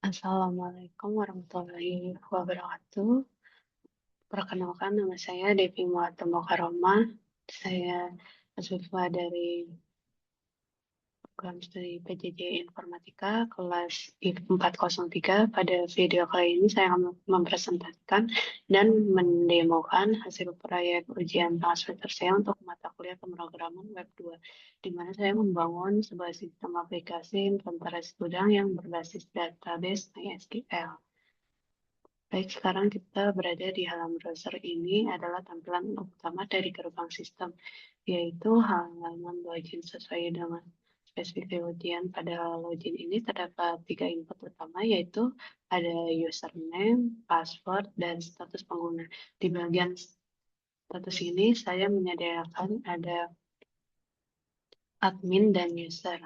Assalamualaikum warahmatullahi wabarakatuh. Perkenalkan nama saya Devi Muatem Mokaroma. Saya mahasiswa dari program studi PJJ Informatika kelas IP 403. Pada video kali ini saya akan mempresentasikan dan mendemokan hasil proyek ujian transfer saya untuk mata kuliah pemrograman Web 2, di mana saya membangun sebuah sistem aplikasi inventaris gudang yang berbasis database MySQL. Baik, sekarang kita berada di halaman browser. Ini adalah tampilan utama dari gerbang sistem, yaitu halaman login sesuai dengan spesifikasi ujian. Pada login ini terdapat 3 input utama, yaitu ada username, password, dan status pengguna. Di bagian status ini, saya menyediakan ada admin dan user.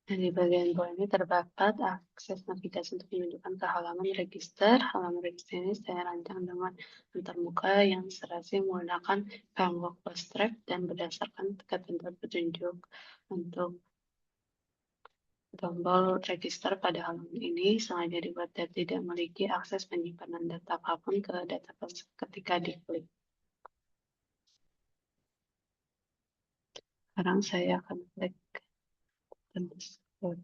Dan di bagian bawah ini terdapat akses navigasi untuk menunjukkan ke halaman register. Halaman register ini saya rancang dengan terbuka yang serasi menggunakan framework Bootstrap dan berdasarkan ketentuan petunjuk. Untuk tombol register pada halaman ini sengaja dibuat dan tidak memiliki akses penyimpanan data apapun ke database ketika diklik. Sekarang saya akan klik tersebut.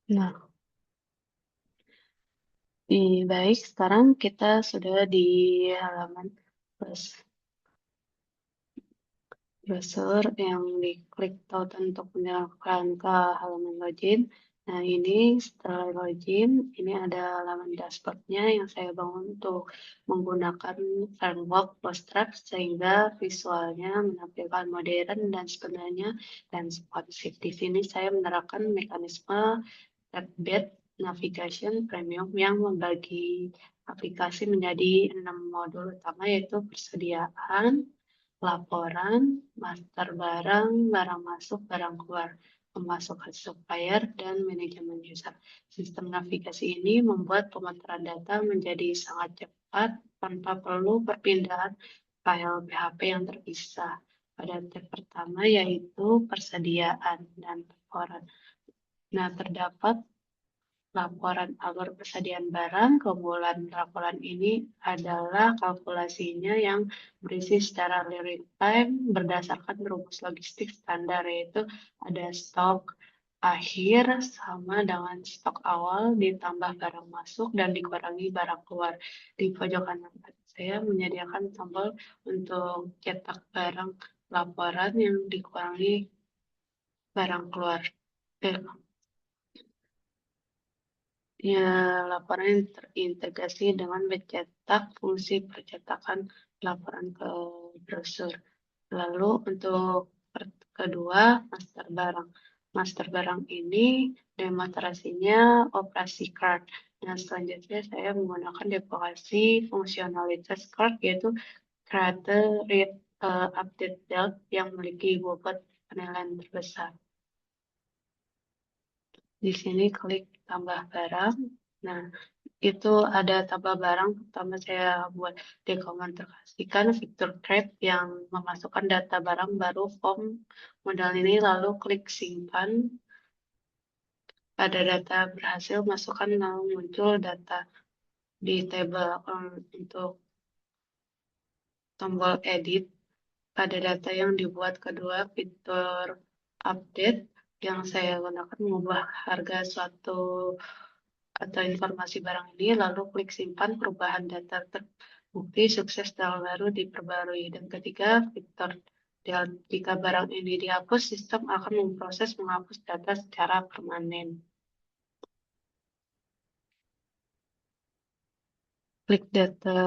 Nah, baik, sekarang kita sudah di halaman browser yang diklik tautan untuk menyerahkan ke halaman login. Nah, ini setelah login, ini ada halaman dashboardnya yang saya bangun untuk menggunakan framework Bootstrap sehingga visualnya menampilkan modern dan sebenarnya dan responsif. Di sini saya menerapkan mekanisme Embed Navigation Premium yang membagi aplikasi menjadi 6 modul utama, yaitu persediaan, laporan, master barang, barang masuk, barang keluar, pemasukan supplier, dan manajemen user. Sistem navigasi ini membuat pemutaran data menjadi sangat cepat tanpa perlu perpindahan file PHP yang terpisah. Pada tab pertama yaitu persediaan dan laporan. Nah, terdapat laporan alur persediaan barang. Keunggulan laporan ini adalah kalkulasinya yang berisi secara real time berdasarkan rumus logistik standar, yaitu ada stok akhir sama dengan stok awal ditambah barang masuk dan dikurangi barang keluar. Di pojok kanan saya menyediakan tombol untuk cetak barang laporan yang dikurangi barang keluar. Ya, laporan yang terintegrasi dengan mencetak fungsi percetakan laporan ke brosur. Lalu untuk kedua, master barang. Master barang ini demonstrasinya operasi card. Nah, selanjutnya saya menggunakan depokasi fungsionalitas card, yaitu create, read, update, delete yang memiliki bobot penilaian terbesar. Di sini klik tambah barang. Nah, itu ada tambah barang. Pertama saya buat dokumentasikan fitur trade yang memasukkan data barang baru form modal ini, lalu klik simpan. Pada data berhasil masukkan lalu muncul data di tabel. Untuk tombol edit pada data yang dibuat. Kedua, fitur update yang saya gunakan mengubah harga suatu atau informasi barang ini, lalu klik simpan. Perubahan data terbukti sukses dan baru diperbarui. Dan ketiga, fitur dan jika barang ini dihapus, sistem akan memproses menghapus data secara permanen. Klik data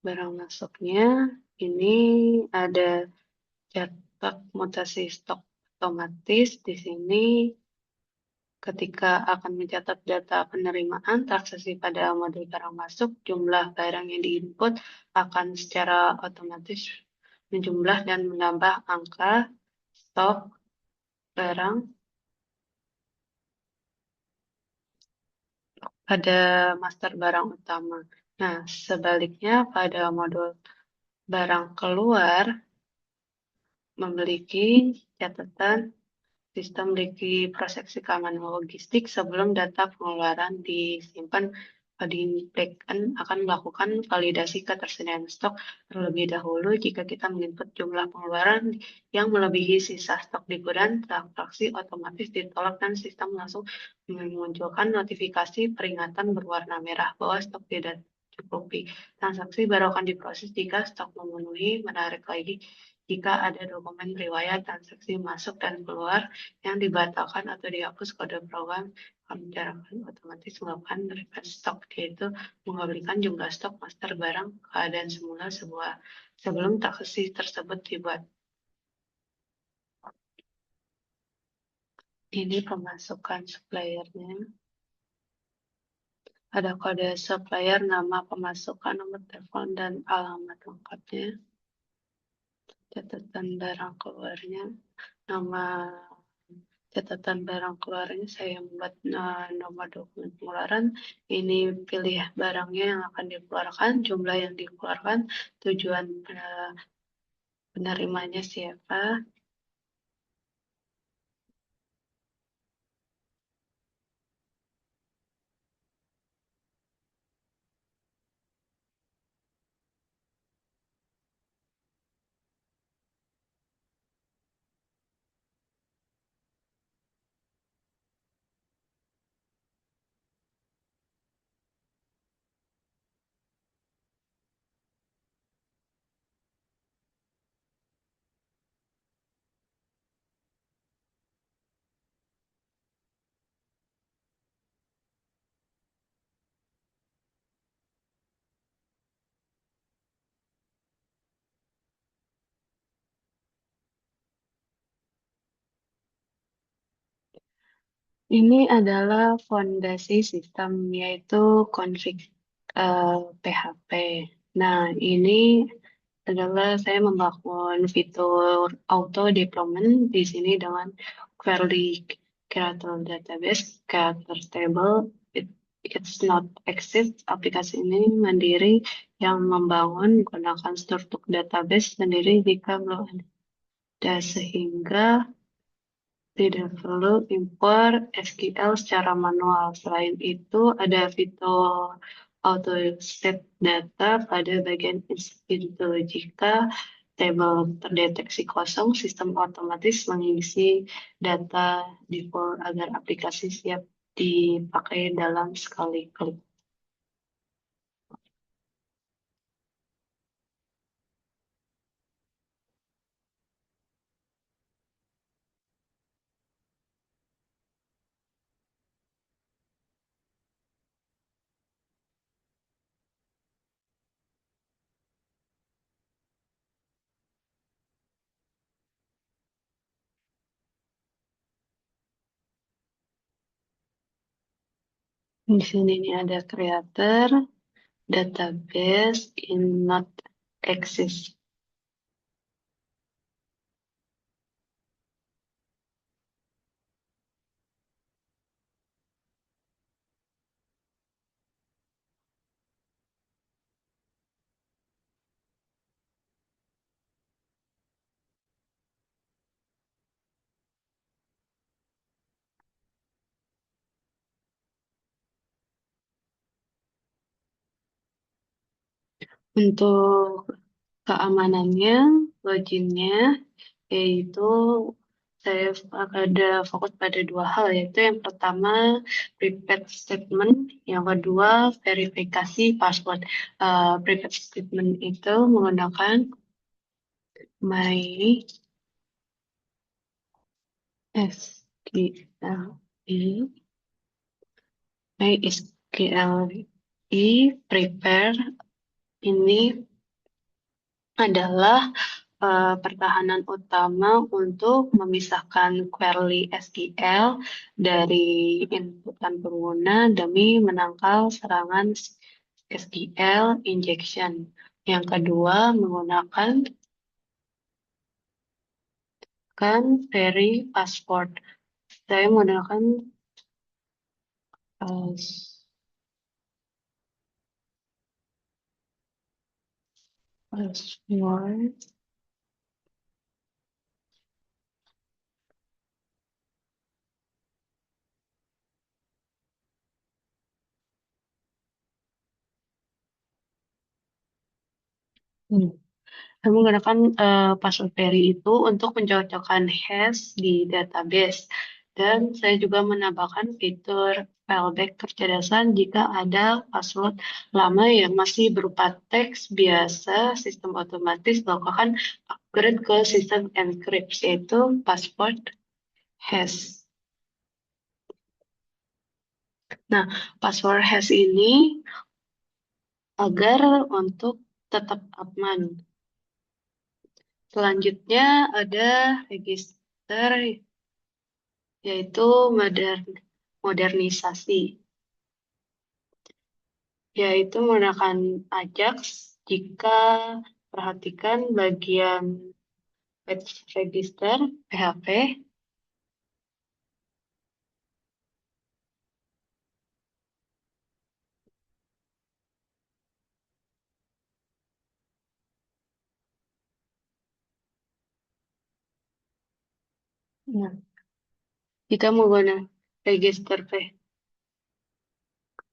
barang masuknya. Ini ada cetak mutasi stok otomatis. Di sini ketika akan mencatat data penerimaan transaksi pada modul barang masuk, jumlah barang yang diinput akan secara otomatis menjumlah dan menambah angka stok barang pada master barang utama. Nah, sebaliknya pada modul barang keluar memiliki catatan sistem memiliki proseksi keamanan logistik sebelum data pengeluaran disimpan di backend akan melakukan validasi ketersediaan stok terlebih dahulu jika kita menginput jumlah pengeluaran yang melebihi sisa stok di gudang, transaksi otomatis ditolak dan sistem langsung memunculkan notifikasi peringatan berwarna merah bahwa stok tidak cukupi. Transaksi baru akan diproses jika stok memenuhi, menarik lagi jika ada dokumen riwayat transaksi masuk dan keluar yang dibatalkan atau dihapus kode program akan otomatis melakukan reverse stok, yaitu mengembalikan jumlah stok master barang keadaan semula sebelum transaksi tersebut dibuat. Ini pemasukan suppliernya. Ada kode supplier, nama pemasukan, nomor telepon, dan alamat lengkapnya. Catatan barang keluarnya, nama catatan barang keluarnya saya membuat nomor dokumen pengeluaran. Ini pilih barangnya yang akan dikeluarkan, jumlah yang dikeluarkan, tujuan penerimanya siapa. Ini adalah fondasi sistem yaitu config PHP. Nah, ini adalah saya membangun fitur auto deployment di sini dengan query creator database, character table, it's not exist. Aplikasi ini mandiri yang membangun menggunakan struktur database sendiri jika belum ada sehingga tidak perlu import SQL secara manual. Selain itu, ada fitur auto set data pada bagian itu. Jika tabel terdeteksi kosong, sistem otomatis mengisi data default agar aplikasi siap dipakai dalam sekali klik. Di sini ini ada creator, database, in not exist. Untuk keamanannya, loginnya, yaitu saya ada fokus pada dua hal, yaitu yang pertama prepaid statement, yang kedua verifikasi password. Prepaid statement itu menggunakan MySQLi, MySQLi prepare ini adalah pertahanan utama untuk memisahkan query SQL dari inputan pengguna demi menangkal serangan SQL injection. Yang kedua, menggunakan query password. Saya menggunakan uh, password. Hmm. Saya menggunakan password query itu untuk mencocokkan hash di database. Dan saya juga menambahkan fitur fallback kecerdasan jika ada password lama yang masih berupa teks biasa, sistem otomatis melakukan upgrade ke sistem encrypt, yaitu password hash. Nah, password hash ini agar untuk tetap aman. Selanjutnya ada register yaitu modernisasi, yaitu menggunakan Ajax jika perhatikan bagian page register PHP. Nah, jika menggunakan register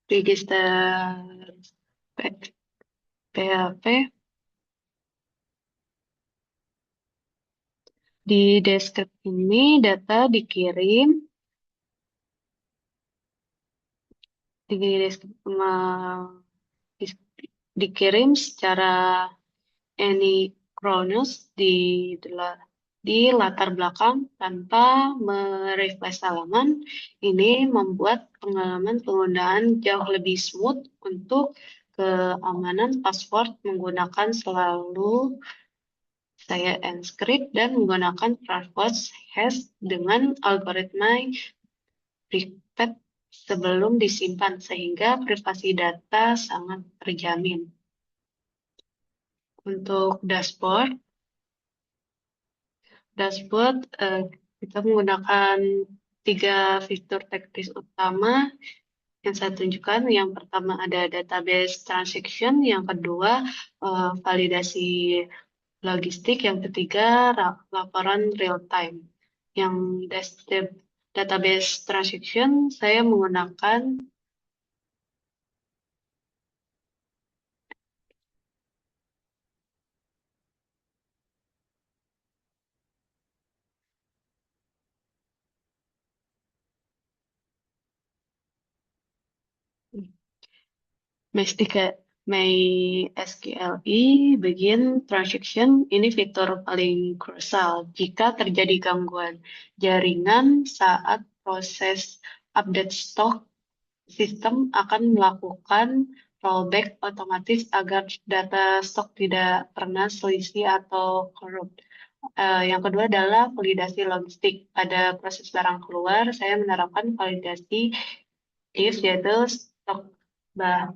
register PHP di deskripsi ini data di dikirim secara Anychronous di latar belakang tanpa merefresh halaman. Ini membuat pengalaman penggunaan jauh lebih smooth. Untuk keamanan password menggunakan selalu saya encrypt dan menggunakan private hash dengan algoritma private sebelum disimpan sehingga privasi data sangat terjamin. Untuk dashboard, kita menggunakan tiga fitur teknis utama yang saya tunjukkan. Yang pertama ada database transaction, yang kedua validasi logistik, yang ketiga laporan real time. Yang database transaction saya menggunakan Mystica MySQLi begin transaction. Ini fitur paling krusial jika terjadi gangguan jaringan saat proses update stok. Sistem akan melakukan rollback otomatis agar data stok tidak pernah selisih atau korup. Yang kedua adalah validasi logistik. Pada proses barang keluar, saya menerapkan validasi if, yaitu stok bah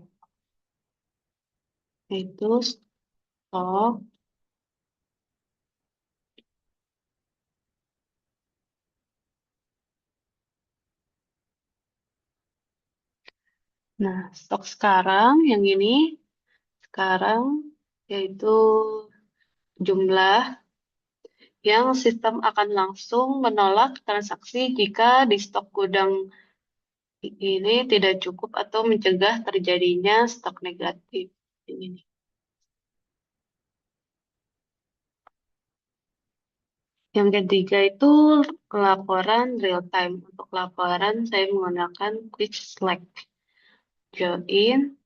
yaitu stok. Nah, stok sekarang yang ini sekarang yaitu jumlah yang sistem akan langsung menolak transaksi jika di stok gudang ini tidak cukup atau mencegah terjadinya stok negatif. Ini. Yang ketiga itu laporan real time. Untuk laporan saya menggunakan quick select. Join.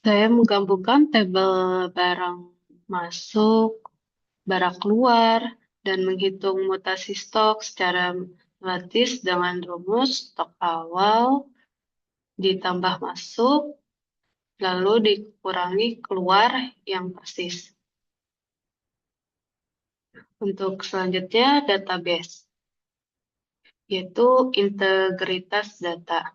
Saya menggabungkan tabel barang masuk, barang keluar, dan menghitung mutasi stok secara matematis dengan rumus stok awal ditambah masuk, lalu dikurangi keluar yang persis. Untuk selanjutnya, database, yaitu integritas data.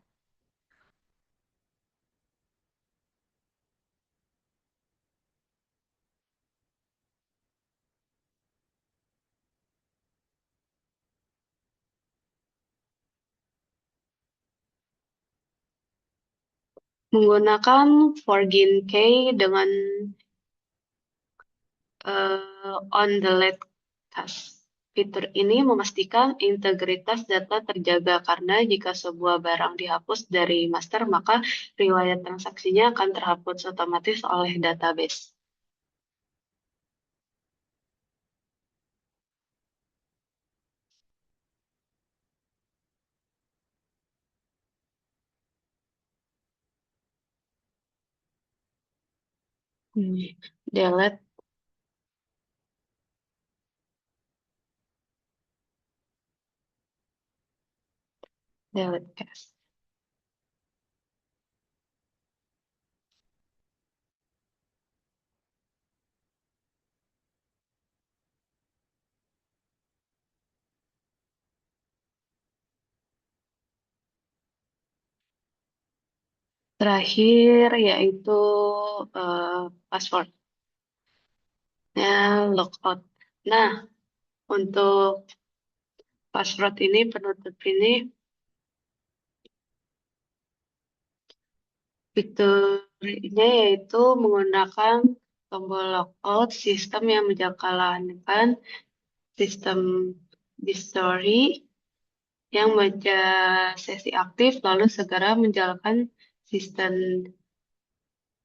Menggunakan forging key dengan on the left task. Fitur ini memastikan integritas data terjaga karena jika sebuah barang dihapus dari master, maka riwayat transaksinya akan terhapus otomatis oleh database. Delete, delete cache. Terakhir yaitu passwordnya logout. Nah, untuk password ini penutup ini fiturnya yaitu menggunakan tombol logout sistem yang menjalankan sistem history yang membaca sesi aktif lalu segera menjalankan sistem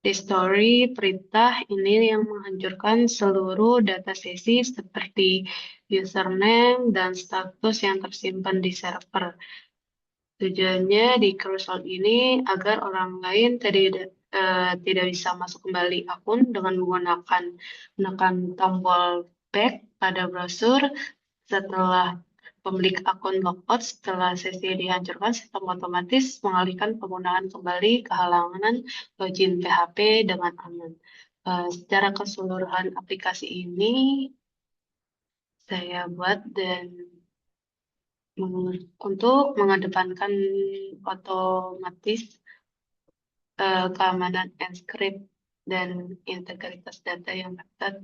history perintah ini yang menghancurkan seluruh data sesi seperti username dan status yang tersimpan di server. Tujuannya di carousel ini agar orang lain tidak bisa masuk kembali akun dengan menggunakan menekan tombol back pada browser setelah pemilik akun logout. Setelah sesi dihancurkan, sistem otomatis mengalihkan penggunaan kembali ke halaman login PHP dengan aman. Secara keseluruhan aplikasi ini saya buat dan untuk mengedepankan otomatis keamanan enkrip dan integritas data yang ketat.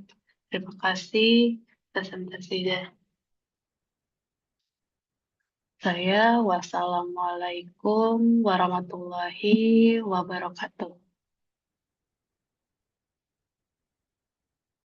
Terima kasih presentasinya. Saya wassalamualaikum warahmatullahi wabarakatuh.